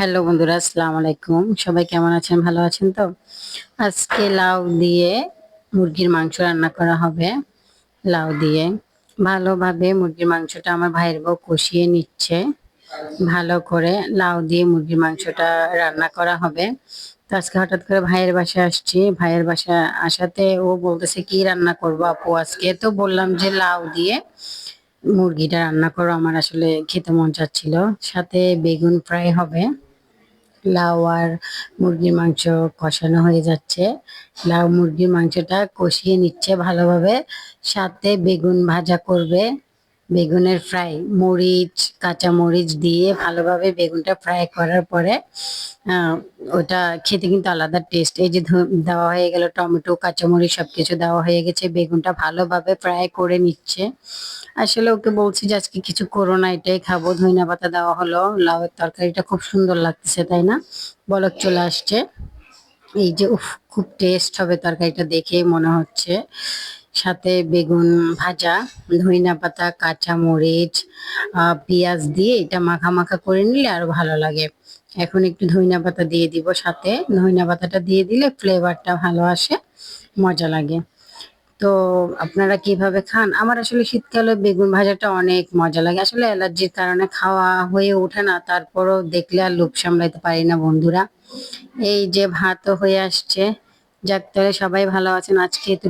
Hello বন্ধুরা, আসসালামু আলাইকুম। সবাই কেমন আছেন? ভালো আছেন তো? আজকে লাউ দিয়ে মুরগির মাংস রান্না করা হবে। লাউ দিয়ে ভালোভাবে মুরগির মাংসটা আমার ভাইয়ের বউ কষিয়ে নিচ্ছে। ভালো করে লাউ দিয়ে মুরগির মাংসটা রান্না করা হবে। তো আজকে হঠাৎ করে ভাইয়ের বাসায় আসছি। ভাইয়ের বাসায় আসাতে ও বলতেছে, "কি রান্না করবো আপু আজকে?" তো বললাম যে, "লাউ দিয়ে মুরগিটা রান্না করো।" আমার আসলে খেতে মন চাচ্ছিল। সাথে বেগুন ফ্রাই হবে। লাউ আর মুরগির মাংস কষানো হয়ে যাচ্ছে। লাউ মুরগির মাংসটা কষিয়ে নিচ্ছে ভালোভাবে। সাথে বেগুন ভাজা করবে। বেগুনের ফ্রাই, মরিচ, কাঁচা মরিচ দিয়ে ভালোভাবে বেগুনটা ফ্রাই করার পরে আ ওটা খেতে কিন্তু আলাদা টেস্ট। এই যে দেওয়া হয়ে গেল টমেটো, কাঁচামরিচ সবকিছু দেওয়া হয়ে গেছে। বেগুনটা ভালোভাবে ফ্রাই করে নিচ্ছে। আসলে ওকে বলছি যে, "আজকে কিছু করো না, এটাই খাবো।" ধইন্যাপাতা দেওয়া হলো। লাউয়ের তরকারিটা খুব সুন্দর লাগতেছে, তাই না? বলক চলে আসছে। এই যে উফ! খুব টেস্ট হবে তরকারিটা দেখেই মনে হচ্ছে। সাথে বেগুন ভাজা, ধইন্যাপাতা, কাঁচামরিচ, পেঁয়াজ দিয়ে এটা মাখা, মাখা করে নিলে আরো ভালো লাগে। এখন একটু ধইন্যাপাতা দিয়ে দিব সাথে। ধইন্যাপাতাটা দিয়ে দিলে ফ্লেভারটা ভালো আসে, মজা লাগে। তো আপনারা কিভাবে খান? আমার আসলে শীতকালে বেগুন ভাজাটা অনেক মজা লাগে। আসলে অ্যালার্জির কারণে খাওয়া হয়ে ওঠে না। তারপরও দেখলে আর লোভ সামলাইতে পারি না বন্ধুরা। এই যে ভাতও হয়ে আসছে। যাক তাহলে সবাই ভালো আছেন। আজকে এতটুকু